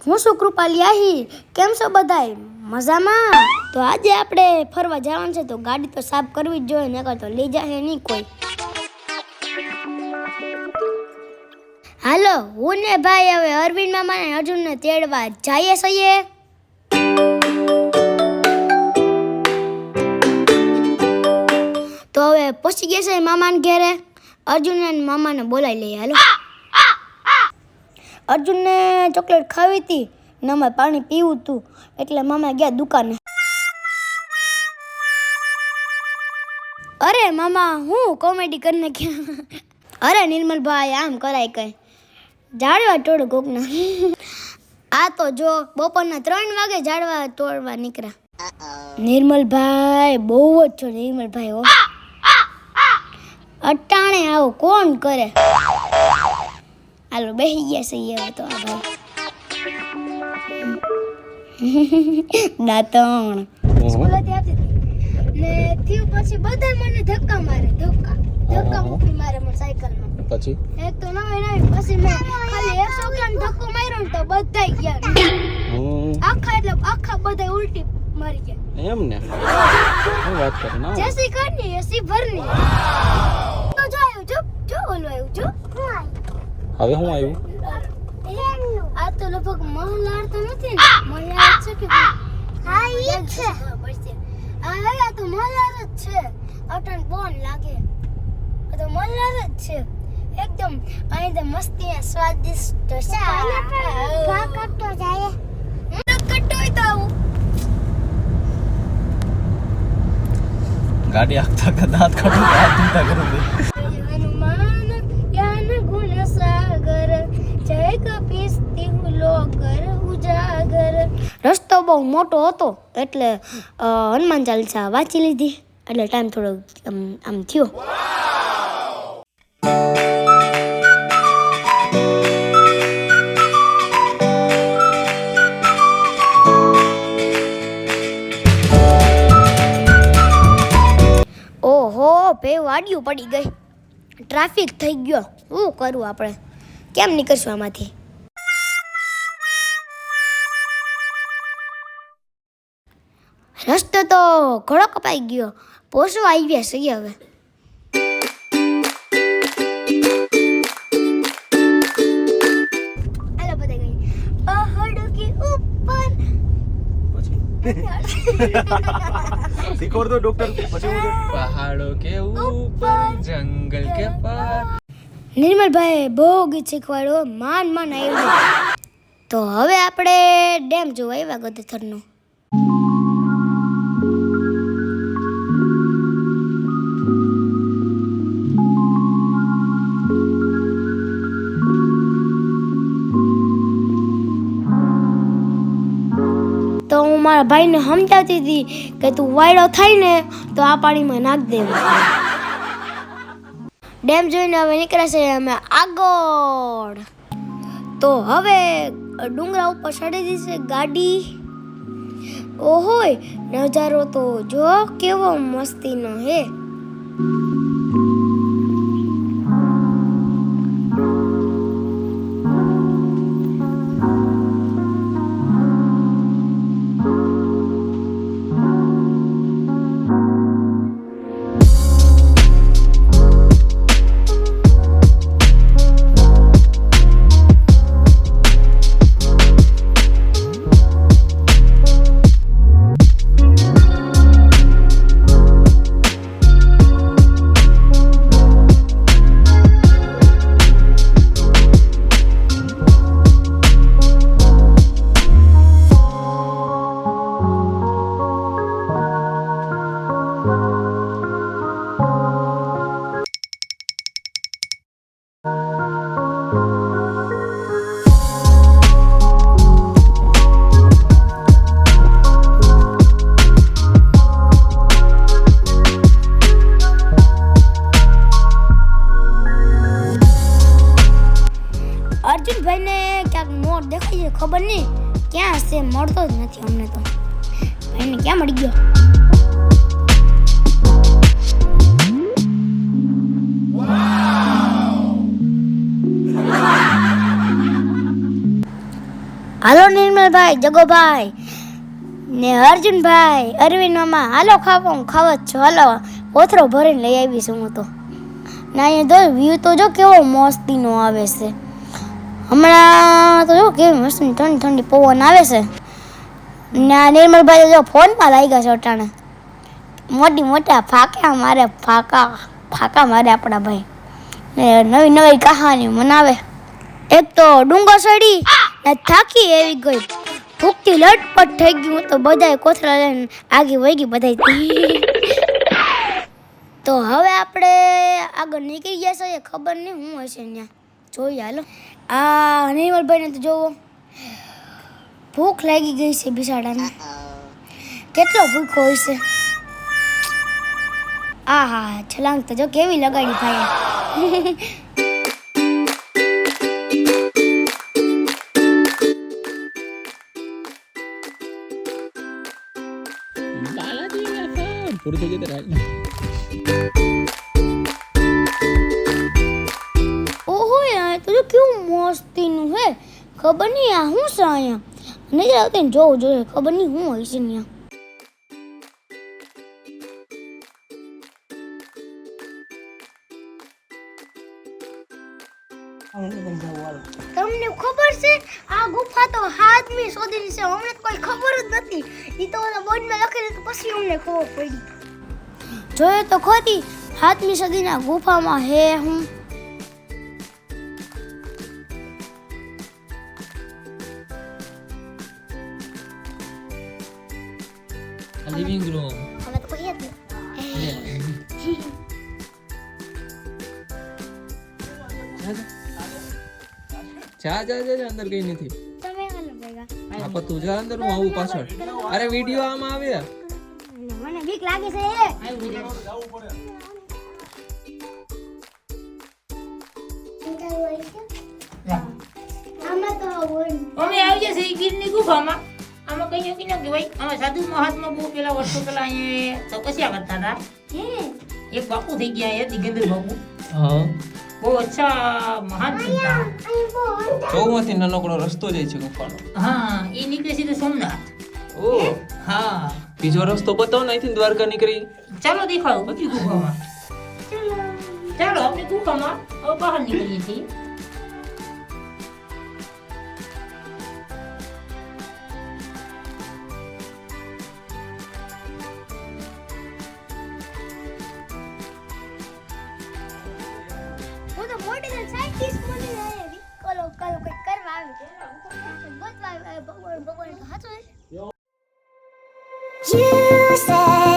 હું શું કૃપાલી આહી કેમ છો બધાય મજામાં? તો આજે આપણે ફરવા જવાનું છે તો ગાડી તો સાફ કરવી જ જોઈએ નકર તો લઈ જાય નહીં કોઈ. હાલો હું ને ભાઈ હવે અરવિંદ મામા ને અર્જુનને તેડવા જઈએ છીએ. તો હવે પહોંચી ગયા છે મામાને ઘરે. અર્જુન અને મામાને બોલાવી લઈએ. હાલો. અર્જુનને ચોકલેટ ખાવી હતી ને અમારે પાણી પીવું હતું એટલે મામા ગયા દુકાને. અરે મામા હું કોમેડી કરીને ગયા. અરે નિર્મલભાઈ આમ કરાય કઈ ઝાડવા તોડ કોકના. આ તો જો બપોરના 3 વાગે ઝાડવા તોડવા નીકળ્યા. નિર્મલભાઈ બહુ જ છો નિર્મલભાઈ હો. અટાણે આવો કોણ કરે. હાલો બેસી ગયા છે હવે તો આ ભાઈ દાંતણ સ્કૂલેથી આવતી હતી ને થયું પછી બધા મને ધક્કા મારે ધક્કા મૂકી મારે મને સાયકલમાં. પછી એક તો નવી પછી મેં ખાલી 100 ગ્રામ ધક્કો માર્યો ને તો બધા ગયા આખા બધા ઉલટી મારી ગયા. એમ ને હું વાત કરું ના જેસી કરની એસી ભરની તો જો આવ્યું જો ઓલું આવ્યું જો હવે હું આવ્યું આ તો લગભગ મહલાર તો નથી ને મહલાર છે કે હા ઈ છે આ તો મહલાર જ છે. અટણ બોન લાગે આ તો મહલાર જ છે એકદમ. અહીં તો મસ્તી સ્વાદિષ્ટ છે. કા કટો જાય કટો તો આવું ગાડી આખતા કે દાંત કાઢું હાથ ધૂતા કરું દે. હનુમાન જ્ઞાન ગુણ સાગર જય કપીસ્તી લોગર ઉજાગર. રસ્તો બહુ મોટો હતો એટલે હનુમાન ચાલીસા વાંચી લીધી એટલે ટાઈમ થોડો આમ થયો. ઓહો બે વાડિયું પડી ગઈ. ટ્રાફિક થઈ ગયો. શું કરવું આપણે કેમ નીકળશું આમાંથી? રસ્તો તો ઘણો કપાઈ ગયો. પોસવા આવ્યા છીએ હવે. હાલો બધા ગઈ પહાડો કે ઉપર શીખવાડ દો ડોક્ટર. પછી પહાડો કે ઉપર જંગલ કે પાર. નિર્મલભાઈ બહુ ગીત શીખવાડો માન આવ્યું. તો હવે આપણે ડેમ જોવા આવ્યા ગોદેથરનો. તો હું મારા ભાઈને સમજાવતી હતી કે તું વાયડો થાય ને તો આ પાણીમાં નાખ દેવું. ડેમ જોઈને હવે નીકળે છે અમે આગળ. તો હવે ડુંગરા ઉપર ચડી દીધી ગાડી. ઓહોય નજારો તો જો કેવો મસ્તીનો હે. અર્જુનભાઈને ક્યાંક મોર દેખાય છે ખબર નહીં ક્યાં હશે. મળતો જ નથી અમને તો. ભાઈને ક્યાં મળી ગયો? હાલો નિર્મલભાઈ, જગોભાઈ ને અર્જુનભાઈ, અરવિંદ મામા, હાલો ખાવા, હું ખાવા જ છું, હાલો ઓથરો ભરીને લઈ આવીશું હું તો. ના અહીંયા તો વ્યૂ તો જો કેવો મસ્તીનો આવે છે. હમણાં તો જો કેવી મસ્તી ઠંડી ઠંડી પવન આવે છે. ને આ નિર્મલભાઈ જો ફોનમાં લાગ્યા છે અટાણે. મોટા ફાકા મારે આપણા ભાઈ. ને નવી નવી કહાની મનાવે. એક તો ડુંગર ચડી ને થાકી એવી ગઈ, ભૂખથી લટપટ થઈ ગઈ. હું તો બધાય કોથળા લઈને આગી વહી ગઈ બધાય. તો હવે આપણે આગળ નીકળી ગયા છે, ખબર નહીં શું હશે ત્યાં, જોઈએ હાલો. આ નિર્મલભાઈને તો જોવો ભૂખ લાગી ગઈ છે બિસાડાને, કેટલો ભૂખ હોય છે. હા છલાંગ તો જો કેવી લગાડી ભાઈ. પૂરું થઈ ગયું. ઓહો યાર તો જો કેવું મસ્તીનું હે, ખબર નહીં આ શું છે અહીંયા, નહીં આવતી ને જોવું જોઈએ, ખબર નહીં શું હોય છે ત્યાં. તમને ખબર છે આ ગુફા તો હાથમી શોધેલી છે, અમને તો કોઈ ખબર જ નથી. ઈ તો ઓલા બોર્ડમાં લખેલું તો પછી અમને ખબર પડી. જોયે તો ખોટી હાથમી સદીના ગુફામાં હે હું. Living room. અમે તો કોઈ જ જા અંદર કઈ નથી. તમે હાલો ભેગા. આપા તું જા અંદર, હું આવું પાછળ. અરે વિડિયો આમાં આવે. મને બીક લાગે છે. આમાં તો અમે આવી જશે ગીરની ગુફામાં. આમાં કઈ નક્કી ન કહેવાય. અમે સાધુ મહાત્મા બહુ પેલા વર્ષો પેલા અહીંયા તપસ્યા કરતા હતા. એક બાપુ થઈ ગયા એ દિગંદર બાપુ. હા. બહુ અચ્છા મહાન હતા. ચોમાંથી નાનકડો રસ્તો જાય છે ગુફાનો. હા એ નીકળે છે તો સોમનાથ. ઓ હા બીજો રસ્તો બતાવો ને, અહીંથી દ્વારકા નીકળી. ચાલો દેખાડો બધી ગુફામાં. ચાલો આપણે ગુફામાં હવે બહાર નીકળીએ છીએ. હું તો મોટી સાયન્ટિસ્ટ બની જાય. કલો કઈ કરવા આવે, ગોતવા આવે, ભગવાન હાચો. You said